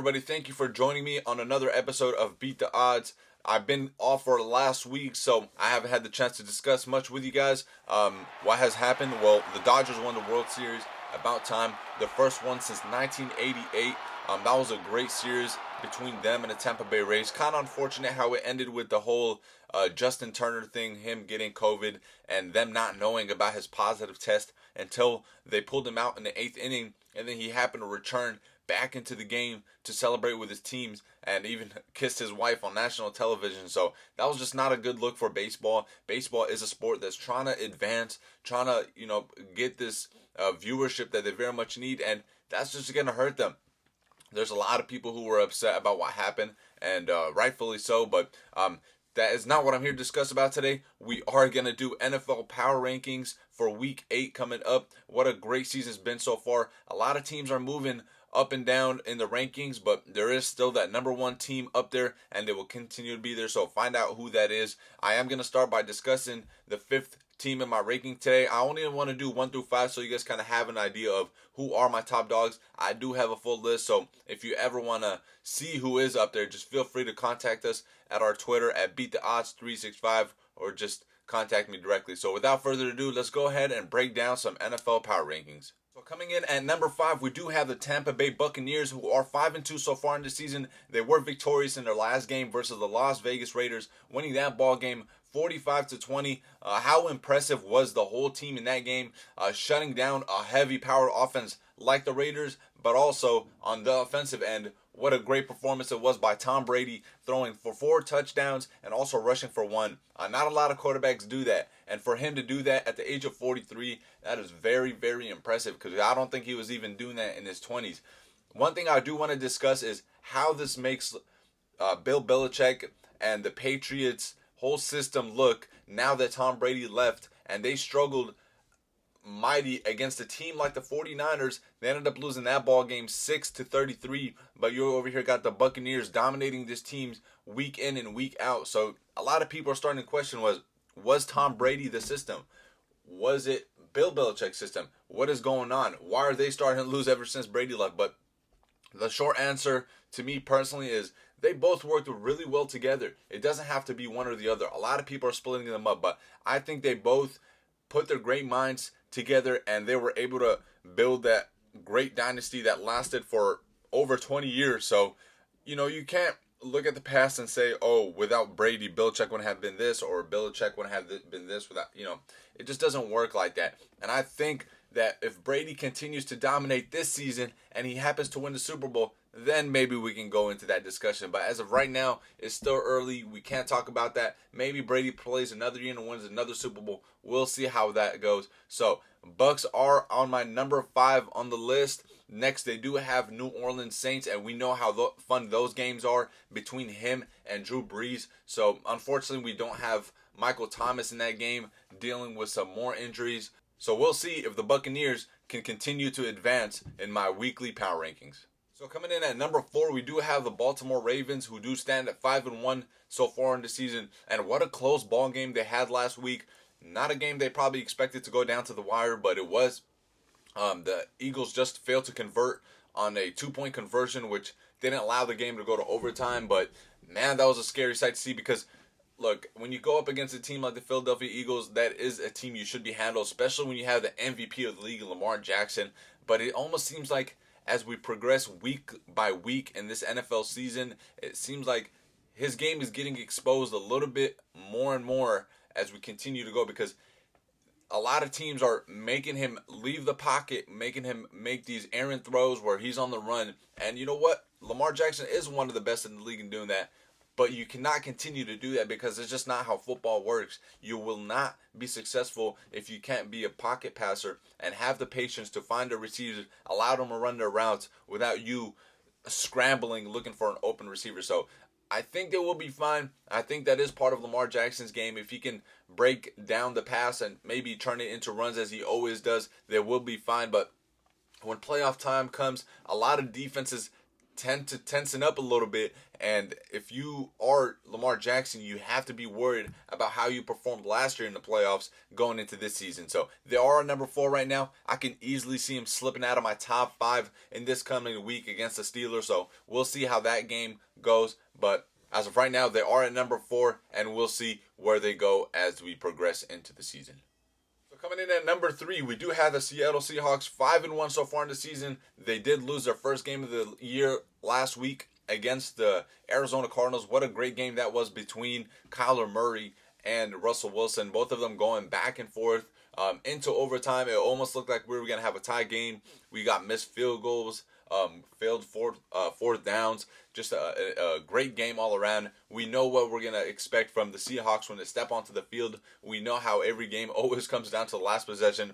everybody? Thank you for joining me on another episode of Beat the Odds. I've been off for last week, so I haven't had the chance to discuss much with you guys. What has happened? Well, the Dodgers won the World Series. About time. The first one since 1988. That was a great series between them and the Tampa Bay Rays. Kind of unfortunate how it ended with the whole Justin Turner thing, him getting COVID, and them not knowing about his positive test until they pulled him out in the 8th inning, and then he happened to return back into the game to celebrate with his teams and even kissed his wife on national television. So that was just not a good look for baseball. Baseball is a sport that's trying to advance, trying to, get this viewership that they very much need, and that's just going to hurt them. There's a lot of people who were upset about what happened, and rightfully so, but that is not what I'm here to discuss about today. We are going to do NFL power rankings for Week 8 coming up. What a great season it's been so far. A lot of teams are moving up and down in the rankings, but there is still that number one team up there, and it will continue to be there, so find out who that is. I am going to start by discussing the 5th team in my ranking today. I only want to do 1 through 5 so you guys kind of have an idea of who are my top dogs. I do have a full list, so if you ever want to see who is up there, just feel free to contact us at our Twitter at BeatTheOdds365 or just contact me directly. So without further ado, let's go ahead and break down some NFL power rankings. So coming in at number 5, we do have the Tampa Bay Buccaneers, who are 5-2 so far in the season. They were victorious in their last game versus the Las Vegas Raiders, winning that ball game 45-20. How impressive was the whole team in that game, shutting down a heavy power offense like the Raiders, but also on the offensive end, what a great performance it was by Tom Brady, throwing for 4 touchdowns and also rushing for 1. Not a lot of quarterbacks do that, and for him to do that at the age of 43, that is very, very impressive, because I don't think he was even doing that in his 20s. One thing I do want to discuss is how this makes Bill Belichick and the Patriots' whole system look now that Tom Brady left, and they struggled mighty against a team like the 49ers. They ended up losing that ball game 6-33, but you over here got the Buccaneers dominating this team's week in and week out. So a lot of people are starting to question, was Tom Brady the system? Was it Bill Belichick's system? What is going on? Why are they starting to lose ever since Brady left? But the short answer to me personally is they both worked really well together. It doesn't have to be one or the other. A lot of people are splitting them up, but I think they both put their great minds together, and they were able to build that great dynasty that lasted for over 20 years. So, you can't look at the past and say, oh, without Brady, Belichick wouldn't have been this, or Belichick wouldn't have been this without, it just doesn't work like that. And I think that if Brady continues to dominate this season and he happens to win the Super Bowl, then maybe we can go into that discussion. But as of right now, it's still early. We can't talk about that. Maybe Brady plays another year and wins another Super Bowl. We'll see how that goes. So, Bucks are on my number 5 on the list. Next, they do have New Orleans Saints, and we know how fun those games are between him and Drew Brees. So, unfortunately, we don't have Michael Thomas in that game, dealing with some more injuries. So, we'll see if the Buccaneers can continue to advance in my weekly power rankings. So coming in at number 4, we do have the Baltimore Ravens, who do stand at 5-1 so far in the season. And what a close ball game they had last week. Not a game they probably expected to go down to the wire, but it was. The Eagles just failed to convert on a 2-point conversion, which didn't allow the game to go to overtime. But man, that was a scary sight to see, because look, when you go up against a team like the Philadelphia Eagles, that is a team you should be handled, especially when you have the MVP of the league, Lamar Jackson. But it almost seems like as we progress week by week in this NFL season, it seems like his game is getting exposed a little bit more and more as we continue to go, because a lot of teams are making him leave the pocket, making him make these errant throws where he's on the run. And you know what? Lamar Jackson is one of the best in the league in doing that. But you cannot continue to do that, because it's just not how football works. You will not be successful if you can't be a pocket passer and have the patience to find the receivers, allow them to run their routes without you scrambling looking for an open receiver. So I think they will be fine. I think that is part of Lamar Jackson's game. If he can break down the pass and maybe turn it into runs as he always does, they will be fine. But when playoff time comes, a lot of defenses tend to tensen up a little bit, And if you are Lamar Jackson, you have to be worried about how you performed last year in the playoffs going into this season. So they are number 4 right now. I can easily see them slipping out of my top 5 in this coming week against the Steelers. So we'll see how that game goes. But as of right now, they are at number 4, and we'll see where they go as we progress into the season. Coming in at number 3, we do have the Seattle Seahawks, 5-1 so far in the season. They did lose their first game of the year last week against the Arizona Cardinals. What a great game that was between Kyler Murray and Russell Wilson. Both of them going back and forth into overtime. It almost looked like we were going to have a tie game. We got missed field goals, failed fourth downs. Just a great game all around. We know what we're going to expect from the Seahawks when they step onto the field. We know how every game always comes down to the last possession.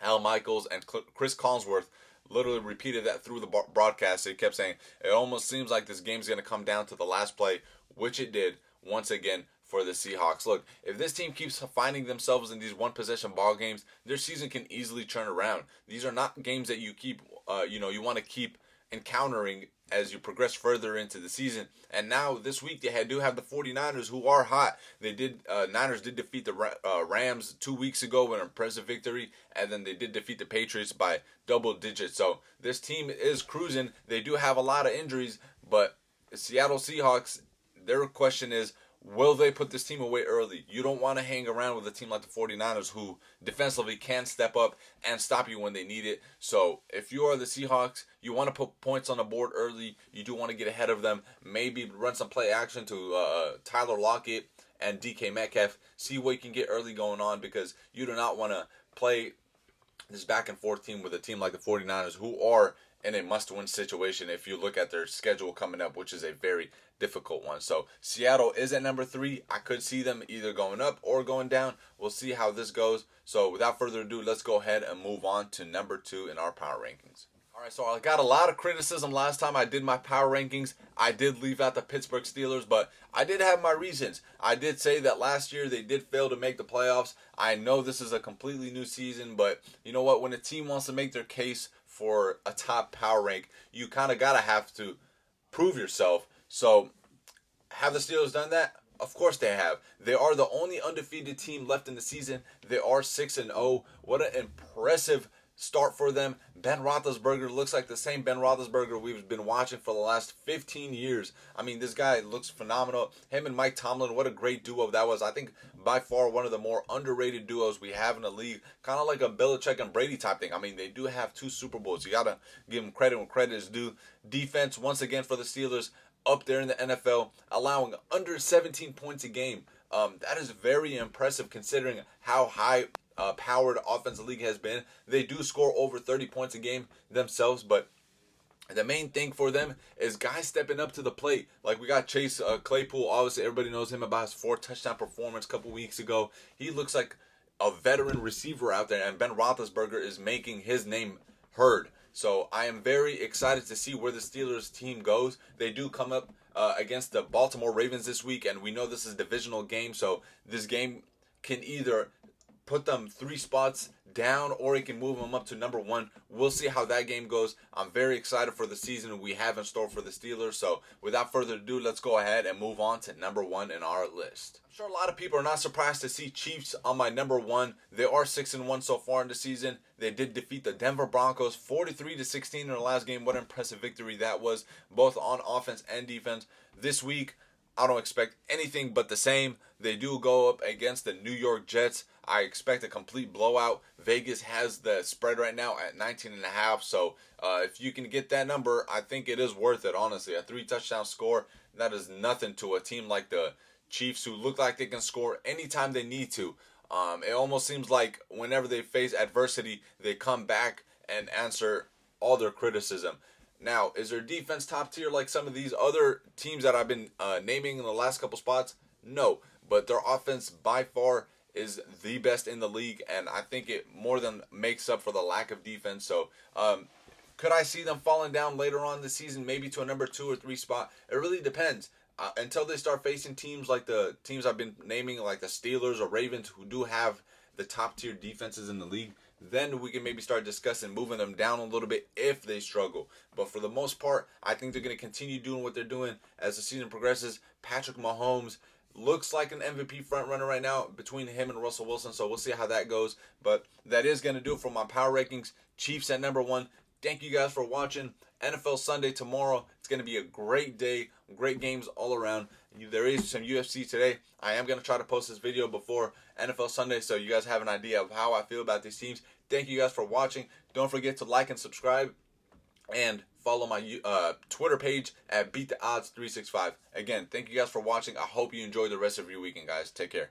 Al Michaels and Chris Collinsworth literally repeated that through the broadcast. They kept saying, it almost seems like this game's going to come down to the last play, which it did once again for the Seahawks. Look, if this team keeps finding themselves in these one-possession ball games, their season can easily turn around. These are not games that you keep, you want to keep encountering as you progress further into the season. And now this week they do have the 49ers, who are hot. Niners did defeat the Rams 2 weeks ago with an impressive victory, and then they did defeat the Patriots by double digits. So this team is cruising. They do have a lot of injuries, but the Seattle Seahawks, their question is, will they put this team away early? You don't want to hang around with a team like the 49ers, who defensively can step up and stop you when they need it. So if you are the Seahawks, you want to put points on the board early. You do want to get ahead of them. Maybe run some play action to Tyler Lockett and DK Metcalf. See what you can get early going on, because you do not want to play this back and forth team with a team like the 49ers, who are in a must-win situation if you look at their schedule coming up, which is a very difficult one. So Seattle is at number 3. I could see them either going up or going down. We'll see how this goes. So without further ado, let's go ahead and move on to number 2 in our power rankings. All right, so I got a lot of criticism last time I did my power rankings. I did leave out the Pittsburgh Steelers, but I did have my reasons. I did say that last year they did fail to make the playoffs. I know this is a completely new season, but you know what? When a team wants to make their case for a top power rank, you kind of have to prove yourself. So have the Steelers done that? Of course they have. They are the only undefeated team left in the season. They are 6-0. What an impressive start for them. Ben Roethlisberger looks like the same Ben Roethlisberger we've been watching for the last 15 years. I mean, this guy looks phenomenal. Him and Mike Tomlin, what a great duo that was. I think by far one of the more underrated duos we have in the league. Kind of like a Belichick and Brady type thing. I mean, they do have 2 Super Bowls. You got to give them credit when credit is due. Defense, once again, for the Steelers, up there in the NFL, allowing under 17 points a game. That is very impressive considering how high powered offensive league has been. They do score over 30 points a game themselves, but the main thing for them is guys stepping up to the plate. Like we got Chase Claypool. Obviously, everybody knows him about his 4 touchdown performance a couple weeks ago. He looks like a veteran receiver out there, and Ben Roethlisberger is making his name heard. So I am very excited to see where the Steelers team goes. They do come up against the Baltimore Ravens this week, and we know this is a divisional game, so this game can either put them 3 spots down or it can move them up to number 1. We'll see how that game goes. I'm very excited for the season we have in store for the Steelers. So without further ado, let's go ahead and move on to number 1 in our list. I'm sure a lot of people are not surprised to see Chiefs on my number 1. They are 6-1 so far in the season. They did defeat the Denver Broncos 43-16 in their last game. What an impressive victory that was, both on offense and defense. This week, I don't expect anything but the same. They do go up against the New York Jets. I expect a complete blowout. Vegas has the spread right now at 19.5. So if you can get that number, I think it is worth it, honestly. A 3 touchdown score, that is nothing to a team like the Chiefs, who look like they can score anytime they need to. It almost seems like whenever they face adversity, they come back and answer all their criticism. Now, is their defense top tier like some of these other teams that I've been naming in the last couple spots? No, but their offense by far is the best in the league, and I think it more than makes up for the lack of defense. So, could I see them falling down later on in the season, maybe to a number 2 or 3 spot? It really depends. Until they start facing teams like the teams I've been naming, like the Steelers or Ravens, who do have the top tier defenses in the league, then we can maybe start discussing moving them down a little bit if they struggle. But for the most part, I think they're going to continue doing what they're doing as the season progresses. Patrick Mahomes looks like an MVP front runner right now between him and Russell Wilson, so we'll see how that goes. But that is going to do it for my power rankings. Chiefs at number 1. Thank you guys for watching. NFL Sunday tomorrow. It's going to be a great day. Great games all around. There is some UFC today. I am going to try to post this video before NFL Sunday so you guys have an idea of how I feel about these teams. Thank you guys for watching. Don't forget to like and subscribe. And follow my Twitter page at BeatTheOdds365. Again, thank you guys for watching. I hope you enjoy the rest of your weekend, guys. Take care.